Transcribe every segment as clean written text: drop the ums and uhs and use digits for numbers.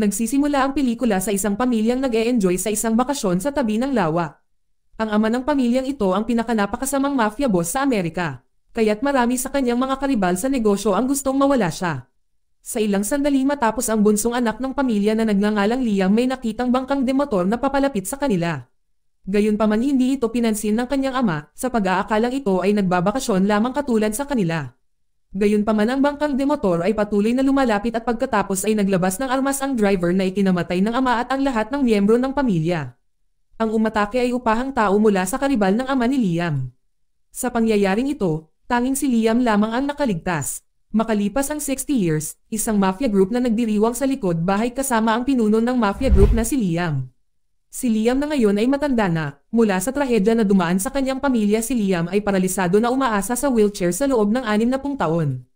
Nagsisimula ang pelikula sa isang pamilyang nag-e-enjoy sa isang bakasyon sa tabi ng lawa. Ang ama ng pamilyang ito ang pinakanapakasamang mafia boss sa Amerika. Kaya't marami sa kanyang mga karibal sa negosyo ang gustong mawala siya. Sa ilang sandali matapos ang bunsong anak ng pamilya na nagngangalang Liam may nakitang bangkang demotor na papalapit sa kanila. Gayunpaman hindi ito pinansin ng kanyang ama sa pag-aakalang ito ay nagbabakasyon lamang katulad sa kanila. Gayunpaman ang bangkang demotor ay patuloy na lumalapit at pagkatapos ay naglabas ng armas ang driver na ikinamatay ng ama at ang lahat ng miyembro ng pamilya. Ang umatake ay upahang tao mula sa karibal ng ama ni Liam. Sa pangyayaring ito, tanging si Liam lamang ang nakaligtas. Makalipas ang 60 years, isang mafia group na nagdiriwang sa likod bahay kasama ang pinuno ng mafia group na si Liam. Si Liam na ngayon ay matanda na, mula sa trahedya na dumaan sa kanyang pamilya si Liam ay paralisado na umaasa sa wheelchair sa loob ng 60 taon.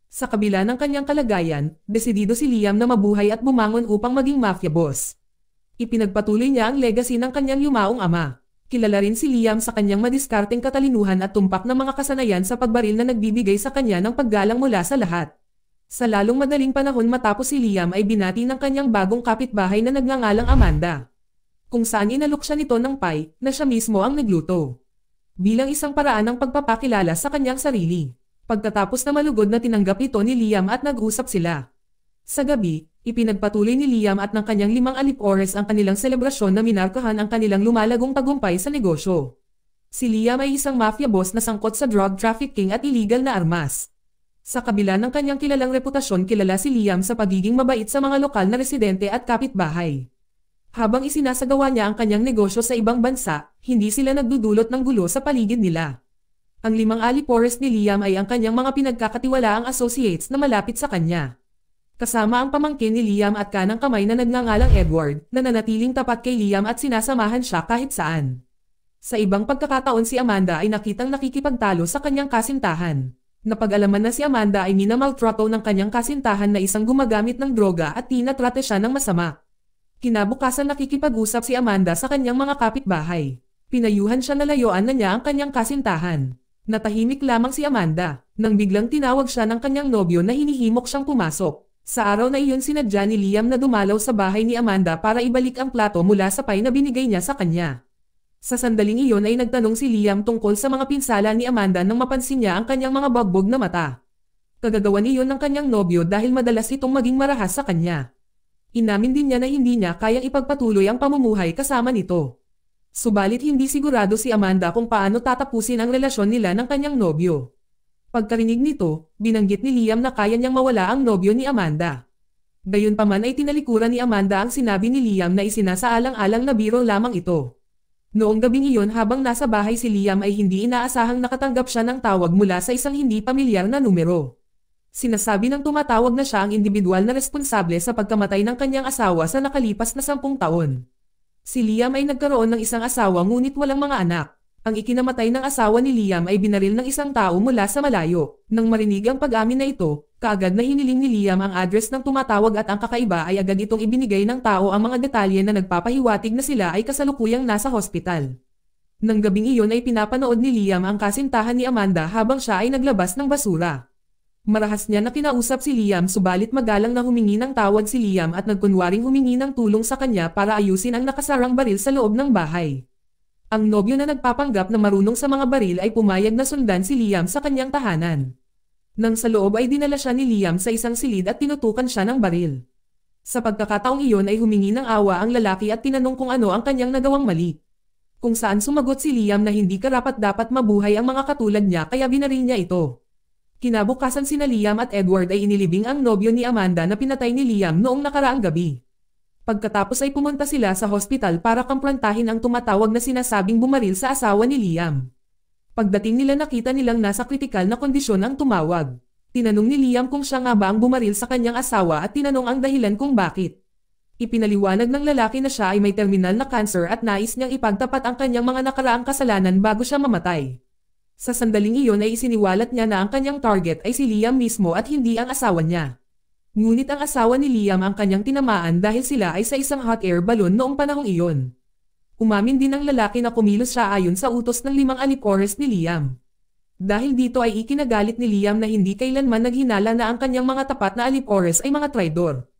Sa kabila ng kanyang kalagayan, desidido si Liam na mabuhay at bumangon upang maging mafia boss. Ipinagpatuloy niya ang legacy ng kanyang yumaong ama. Kilala rin si Liam sa kanyang madiskarteng katalinuhan at tumpak na mga kasanayan sa pagbaril na nagbibigay sa kanya ng paggalang mula sa lahat. Sa lalong madaling panahon matapos si Liam ay binati ng kanyang bagong kapitbahay na nagngangalang Amanda. Kung saan inalok siya nito ng pie na siya mismo ang nagluto. Bilang isang paraan ng pagpapakilala sa kanyang sarili. Pagkatapos na malugod na tinanggap ito ni Liam at nag-usap sila. Sa gabi, ipinagpatuloy ni Liam at ng kanyang 5 alipores ang kanilang selebrasyon na minarkahan ang kanilang lumalagong tagumpay sa negosyo. Si Liam ay isang mafia boss na sangkot sa drug trafficking at illegal na armas. Sa kabila ng kanyang kilalang reputasyon kilala si Liam sa pagiging mabait sa mga lokal na residente at kapitbahay. Habang isinasagawa niya ang kanyang negosyo sa ibang bansa, hindi sila nagdudulot ng gulo sa paligid nila. Ang 5 alipores ni Liam ay ang kanyang mga pinagkakatiwalaang associates na malapit sa kanya. Kasama ang pamangkin ni Liam at kanang kamay na nagngangalang Edward, na nanatiling tapat kay Liam at sinasamahan siya kahit saan. Sa ibang pagkakataon si Amanda ay nakitang nakikipagtalo sa kanyang kasintahan. Napag-alaman na si Amanda ay minamaltrato ng kanyang kasintahan na isang gumagamit ng droga at tinatrate siya ng masama. Kinabukasan nakikipag-usap si Amanda sa kanyang mga kapitbahay. Pinayuhan siya na layuan na niya ang kanyang kasintahan. Natahimik lamang si Amanda, nang biglang tinawag siya ng kanyang nobyo na hinihimok siyang pumasok. Sa araw na iyon sinadya ni Liam na dumalaw sa bahay ni Amanda para ibalik ang plato mula sa pie na binigay niya sa kanya. Sa sandaling iyon ay nagtanong si Liam tungkol sa mga pinsala ni Amanda nang mapansin niya ang kanyang mga bagbog na mata. Kagagawan iyon ng kanyang nobyo dahil madalas itong maging marahas sa kanya. Inamin din niya na hindi niya kayang ipagpatuloy ang pamumuhay kasama nito. Subalit hindi sigurado si Amanda kung paano tatapusin ang relasyon nila ng kanyang nobyo. Pagkarinig nito, binanggit ni Liam na kaya niyang mawala ang nobyo ni Amanda. Gayunpaman ay tinalikuran ni Amanda ang sinabi ni Liam na isinasaalang-alang na biro lamang ito. Noong gabing iyon habang nasa bahay si Liam ay hindi inaasahang nakatanggap siya ng tawag mula sa isang hindi pamilyar na numero. Sinasabi ng tumatawag na siya ang individual na responsable sa pagkamatay ng kanyang asawa sa nakalipas na 10 taon. Si Liam ay nagkaroon ng isang asawa ngunit walang mga anak. Ang ikinamatay ng asawa ni Liam ay binaril ng isang tao mula sa malayo. Nang marinig ang pag-amin na ito, kaagad na hiniling ni Liam ang address ng tumatawag at ang kakaiba ay agad itong ibinigay ng tao ang mga detalye na nagpapahiwatig na sila ay kasalukuyang nasa hospital. Nang gabing iyon ay pinapanood ni Liam ang kasintahan ni Amanda habang siya ay naglabas ng basura. Marahas niya na kinausap si Liam subalit magalang na humingi ng tawad si Liam at nagkunwaring humingi ng tulong sa kanya para ayusin ang nakasarang baril sa loob ng bahay. Ang nobyo na nagpapanggap na marunong sa mga baril ay pumayag na sundan si Liam sa kanyang tahanan. Nang sa loob ay dinala siya ni Liam sa isang silid at tinutukan siya ng baril. Sa pagkakataong iyon ay humingi ng awa ang lalaki at tinanong kung ano ang kanyang nagawang mali. Kung saan sumagot si Liam na hindi karapat-dapat mabuhay ang mga katulad niya kaya binaril niya ito. Kinabukasan sina Liam at Edward ay inilibing ang nobyo ni Amanda na pinatay ni Liam noong nakaraang gabi. Pagkatapos ay pumunta sila sa hospital para kamprontahin ang tumatawag na sinasabing bumaril sa asawa ni Liam. Pagdating nila nakita nilang nasa kritikal na kondisyon ang tumawag. Tinanong ni Liam kung siya nga ba ang bumaril sa kanyang asawa at tinanong ang dahilan kung bakit. Ipinaliwanag ng lalaki na siya ay may terminal na cancer at nais niyang ipagtapat ang kanyang mga nakaraang kasalanan bago siya mamatay. Sa sandaling iyon ay isiniwalat niya na ang kanyang target ay si Liam mismo at hindi ang asawa niya. Ngunit ang asawa ni Liam ang kanyang tinamaan dahil sila ay sa isang hot air balloon noong panahong iyon. Umamin din ng lalaki na kumilos siya ayon sa utos ng 5 alipores ni Liam. Dahil dito ay ikinagalit ni Liam na hindi kailanman naghinala na ang kanyang mga tapat na alipores ay mga traidor.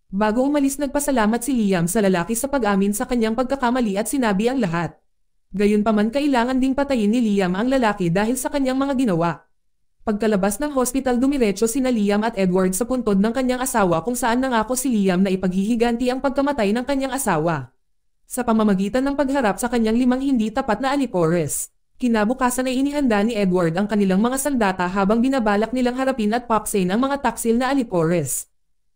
Bago umalis nagpasalamat si Liam sa lalaki sa pag-amin sa kanyang pagkakamali at sinabi ang lahat. Gayunpaman kailangan ding patayin ni Liam ang lalaki dahil sa kanyang mga ginawa. Pagkalabas ng hospital dumiretso sina Liam at Edward sa puntod ng kanyang asawa kung saan nangako si Liam na ipaghihiganti ang pagkamatay ng kanyang asawa. Sa pamamagitan ng pagharap sa kanyang 5 hindi tapat na alipores. Kinabukasan ay inihanda ni Edward ang kanilang mga sandata habang binabalak nilang harapin at paksain ang mga taksil na alipores.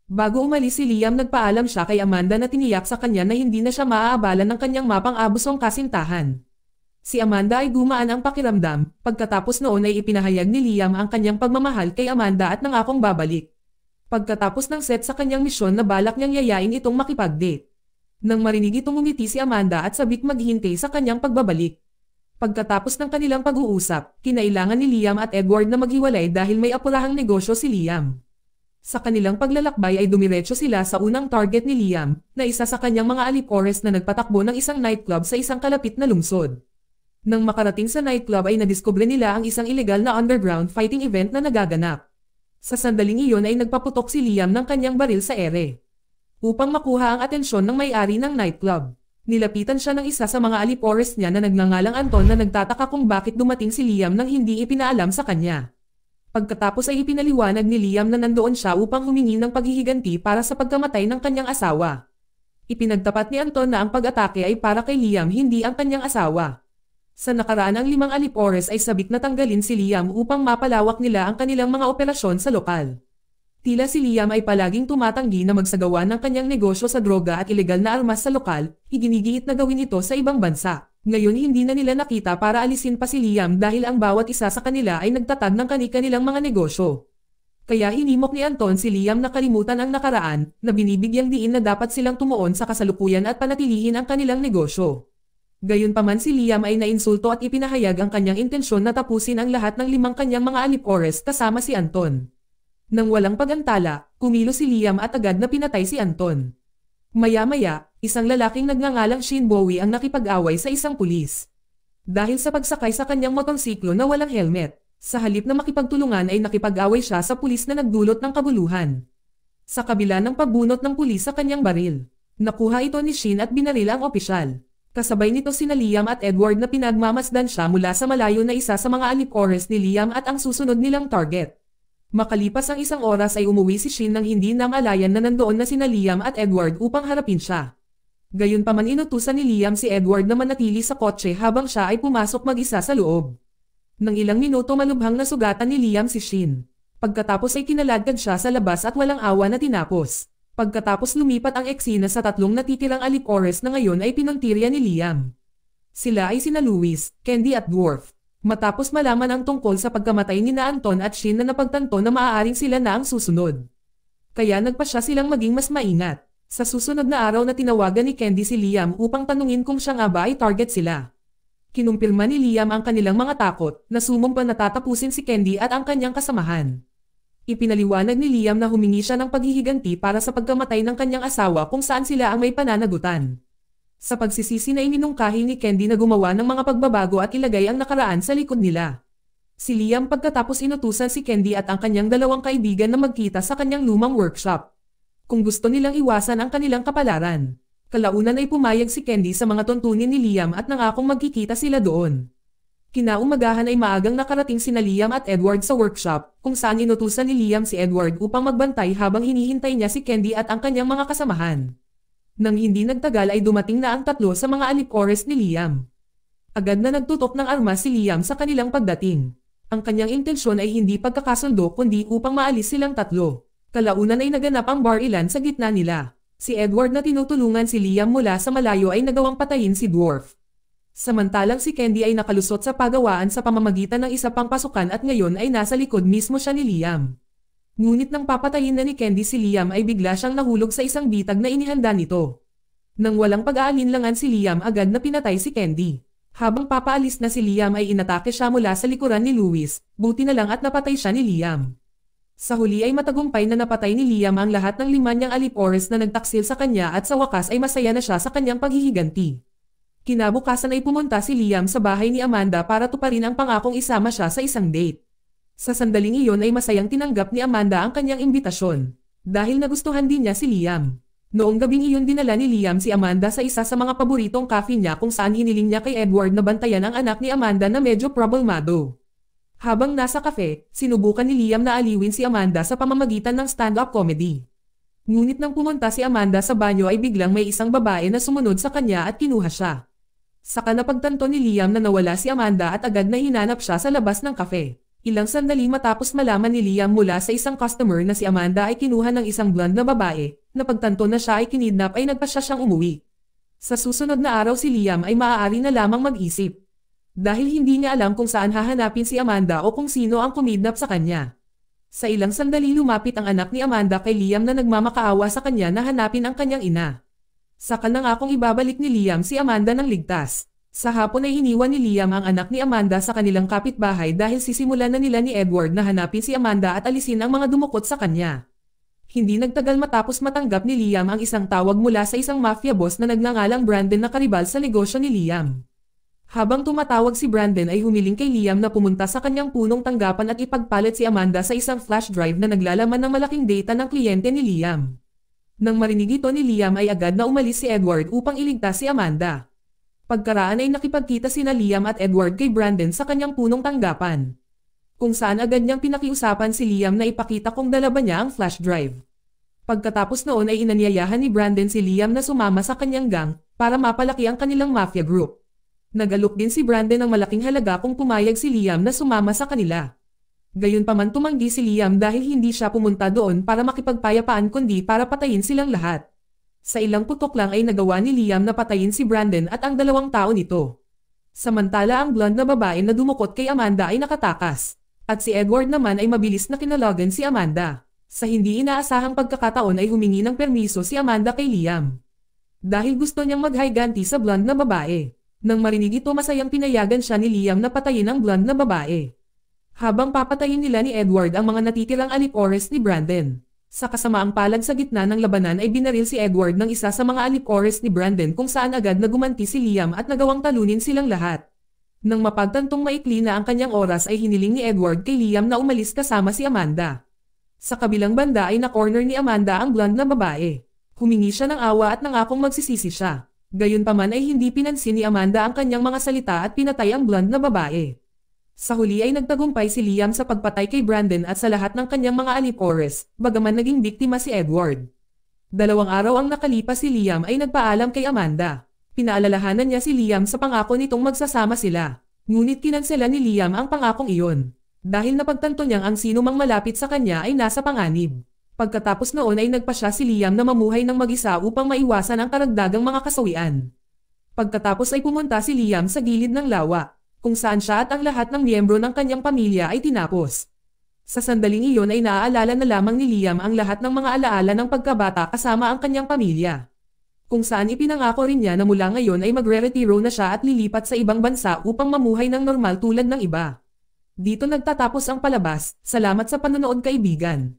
Bago umalis si Liam nagpaalam siya kay Amanda na tiniyak sa kanya na hindi na siya maaabalan ng kanyang mapang-abusong kasintahan. Si Amanda ay gumaan ang pakiramdam, pagkatapos noon ay ipinahayag ni Liam ang kanyang pagmamahal kay Amanda at nangakong babalik. Pagkatapos ng set sa kanyang misyon na balak niyang yayain itong makipag-date. Nang marinig itong umiti si Amanda at sabik maghihintay sa kanyang pagbabalik. Pagkatapos ng kanilang pag-uusap, kinailangan ni Liam at Edward na maghiwalay dahil may apurahang negosyo si Liam. Sa kanilang paglalakbay ay dumiretso sila sa unang target ni Liam, na isa sa kanyang mga alipores na nagpatakbo ng isang nightclub sa isang kalapit na lungsod. Nang makarating sa nightclub ay nadiskubre nila ang isang illegal na underground fighting event na nagaganap. Sa sandaling iyon ay nagpaputok si Liam ng kanyang baril sa ere. Upang makuha ang atensyon ng may-ari ng nightclub, nilapitan siya ng isa sa mga alipores niya na nagngangalang Anton na nagtataka kung bakit dumating si Liam nang hindi ipinaalam sa kanya. Pagkatapos ay ipinaliwanag ni Liam na nandoon siya upang humingi ng paghihiganti para sa pagkamatay ng kanyang asawa. Ipinagtapat ni Anton na ang pag-atake ay para kay Liam hindi ang kanyang asawa. Sa nakaraan ang 5 alipores ay sabik na tanggalin si Liam upang mapalawak nila ang kanilang mga operasyon sa lokal. Tila si Liam ay palaging tumatanggi na magsagawa ng kanyang negosyo sa droga at ilegal na armas sa lokal, iginigiit na gawin ito sa ibang bansa. Ngayon hindi na nila nakita para alisin pa si Liam dahil ang bawat isa sa kanila ay nagtatag ng kani-kanilang mga negosyo. Kaya hinimok ni Anton si Liam na kalimutan ang nakaraan, na binibigyang diin na dapat silang tumuon sa kasalukuyan at panatilihin ang kanilang negosyo. Gayunpaman si Liam ay nainsulto at ipinahayag ang kanyang intensyon na tapusin ang lahat ng 5 kanyang mga alipores kasama si Anton. Nang walang pag-antala, kumilos si Liam at agad na pinatay si Anton. Maya-maya, isang lalaking nagngangalang Shane Bowie ang nakipag-away sa isang pulis. Dahil sa pagsakay sa kanyang motorsiklo na walang helmet, sa halip na makipagtulungan ay nakipag-away siya sa pulis na nagdulot ng kabuluhan. Sa kabila ng pagbunot ng pulis sa kanyang baril, nakuha ito ni Shane at binaril ang opisyal. Kasabay nito sina Liam at Edward na pinagmamasdan siya mula sa malayo na isa sa mga alipores ni Liam at ang susunod nilang target. Makalipas ang 1 oras ay umuwi si Shane nang hindi namalayan na nandoon na sina Liam at Edward upang harapin siya. Gayunpaman inutusan ni Liam si Edward na manatili sa kotse habang siya ay pumasok mag-isa sa loob. Nang ilang minuto malubhang nasugatan ni Liam si Shane. Pagkatapos ay kinaladkad siya sa labas at walang awa na tinapos. Pagkatapos lumipat ang eksena sa 3 natitirang alipores na ngayon ay pinuntirya ni Liam. Sila ay sina Louis, Candy at Dwarf. Matapos malaman ang tungkol sa pagkamatay ni na Anton at Shane na napagtanto na maaaring sila na ang susunod. Kaya nagpasya silang maging mas maingat. Sa susunod na araw na tinawagan ni Candy si Liam upang tanungin kung siya nga ba ay target sila. Kinumpirma ni Liam ang kanilang mga takot na sumumpa na tatapusin si Candy at ang kanyang kasamahan. Ipinaliwanag ni Liam na humingi siya ng paghihiganti para sa pagkamatay ng kanyang asawa kung saan sila ang may pananagutan. Sa pagsisisi na iminungkahi ni Candy na gumawa ng mga pagbabago at ilagay ang nakaraan sa likod nila. Si Liam pagkatapos inutusan si Candy at ang kanyang 2 kaibigan na magkita sa kanyang lumang workshop. Kung gusto nilang iwasan ang kanilang kapalaran. Kalaunan ay pumayag si Candy sa mga tuntunin ni Liam at nangakong magkikita sila doon. Kinaumagahan ay maagang nakarating sina Liam at Edward sa workshop, kung saan inutusan ni Liam si Edward upang magbantay habang hinihintay niya si Candy at ang kanyang mga kasamahan. Nang hindi nagtagal ay dumating na ang 3 sa mga alipores ni Liam. Agad na nagtutok ng armas si Liam sa kanilang pagdating. Ang kanyang intensyon ay hindi pagkakasundo kundi upang maalis silang 3. Kalaunan ay naganap ang bar-ilan sa gitna nila. Si Edward na tinutulungan si Liam mula sa malayo ay nagawang patayin si Dwarf. Samantalang si Candy ay nakalusot sa pagawaan sa pamamagitan ng isa pang pasukan at ngayon ay nasa likod mismo siya ni Liam. Ngunit nang papatayin na ni Candy si Liam ay bigla siyang nahulog sa isang bitag na inihanda nito. Nang walang pag-aalinlangan si Liam agad na pinatay si Candy. Habang papaalis na si Liam ay inatake siya mula sa likuran ni Louis, buti na lang at napatay siya ni Liam. Sa huli ay matagumpay na napatay ni Liam ang lahat ng 5 niyang alipores na nagtaksil sa kanya at sa wakas ay masaya na siya sa kanyang paghihiganti. Kinabukasan ay pumunta si Liam sa bahay ni Amanda para tuparin ang pangakong isama siya sa isang date. Sa sandaling iyon ay masayang tinanggap ni Amanda ang kanyang imbitasyon. Dahil nagustuhan din niya si Liam. Noong gabing iyon dinala ni Liam si Amanda sa isa sa mga paboritong cafe niya kung saan hiniling niya kay Edward na bantayan ang anak ni Amanda na medyo problemado. Habang nasa cafe, sinubukan ni Liam na aliwin si Amanda sa pamamagitan ng stand-up comedy. Ngunit nang pumunta si Amanda sa banyo ay biglang may isang babae na sumunod sa kanya at kinuha siya. Saka napagtanto ni Liam na nawala si Amanda at agad na hinanap siya sa labas ng cafe. Ilang sandali matapos malaman ni Liam mula sa isang customer na si Amanda ay kinuha ng isang blonde na babae, napagtanto na siya ay kinidnap ay nagpasya siyang umuwi. Sa susunod na araw si Liam ay maaari na lamang mag-isip. Dahil hindi niya alam kung saan hahanapin si Amanda o kung sino ang kumidnap sa kanya. Sa ilang sandali lumapit ang anak ni Amanda kay Liam na nagmamakaawa sa kanya na hanapin ang kanyang ina. Saka na nga kung ibabalik ni Liam si Amanda ng ligtas. Sa hapon ay iniwan ni Liam ang anak ni Amanda sa kanilang kapitbahay dahil sisimulan na nila ni Edward na hanapin si Amanda at alisin ang mga dumukot sa kanya. Hindi nagtagal matapos matanggap ni Liam ang isang tawag mula sa isang mafia boss na nagngangalang Brandon na karibal sa negosyo ni Liam. Habang tumatawag si Brandon ay humiling kay Liam na pumunta sa kanyang punong tanggapan at ipagpalit si Amanda sa isang flash drive na naglalaman ng malaking data ng kliyente ni Liam. Nang marinig ito ni Liam ay agad na umalis si Edward upang iligtas si Amanda. Pagkaraan ay nakipagkita sina Liam at Edward kay Brandon sa kanyang punong tanggapan. Kung saan agad niyang pinakiusapan si Liam na ipakita kung dala ba niya ang flash drive. Pagkatapos noon ay inanyayahan ni Brandon si Liam na sumama sa kanyang gang para mapalaki ang kanilang mafia group. Nagalok din si Brandon ng malaking halaga kung pumayag si Liam na sumama sa kanila. Gayunpaman tumanggi si Liam dahil hindi siya pumunta doon para makipagpayapaan kundi para patayin silang lahat. Sa ilang putok lang ay nagawa ni Liam na patayin si Brandon at ang dalawang tao nito. Samantala ang blonde na babae na dumukot kay Amanda ay nakatakas. At si Edward naman ay mabilis na kinalogan si Amanda. Sa hindi inaasahang pagkakataon ay humingi ng permiso si Amanda kay Liam. Dahil gusto niyang maghiganti sa blonde na babae. Nang marinig ito masayang pinayagan siya ni Liam na patayin ang blonde na babae. Habang papatayin nila ni Edward ang mga natitirang alipores ni Brandon. Sa kasamaang palad sa gitna ng labanan ay binaril si Edward ng isa sa mga alipores ni Brandon kung saan agad na gumanti si Liam at nagawang talunin silang lahat. Nang mapagtantong maikli na ang kanyang oras ay hiniling ni Edward kay Liam na umalis kasama si Amanda. Sa kabilang banda ay na-corner ni Amanda ang blonde na babae. Humingi siya ng awa at nangakong magsisisi siya. Gayunpaman ay hindi pinansin ni Amanda ang kanyang mga salita at pinatay ang blonde na babae. Sa huli ay nagtagumpay si Liam sa pagpatay kay Brandon at sa lahat ng kanyang mga alipores, bagaman naging biktima si Edward. 2 araw ang nakalipas si Liam ay nagpaalam kay Amanda. Pinaalalahanan niya si Liam sa pangako nitong magsasama sila. Ngunit kinansela ni Liam ang pangakong iyon. Dahil napagtanto niyang ang sino mang malapit sa kanya ay nasa panganib. Pagkatapos noon ay nagpasya si Liam na mamuhay ng mag-isa upang maiwasan ang karagdagang mga kasawian. Pagkatapos ay pumunta si Liam sa gilid ng lawa, kung saan siya at ang lahat ng miyembro ng kanyang pamilya ay tinapos. Sa sandaling iyon ay naaalala na lamang ni Liam ang lahat ng mga alaala ng pagkabata kasama ang kanyang pamilya. Kung saan ipinangako rin niya na mula ngayon ay magre-retiro na siya at lilipat sa ibang bansa upang mamuhay ng normal tulad ng iba. Dito nagtatapos ang palabas. Salamat sa panonood kaibigan.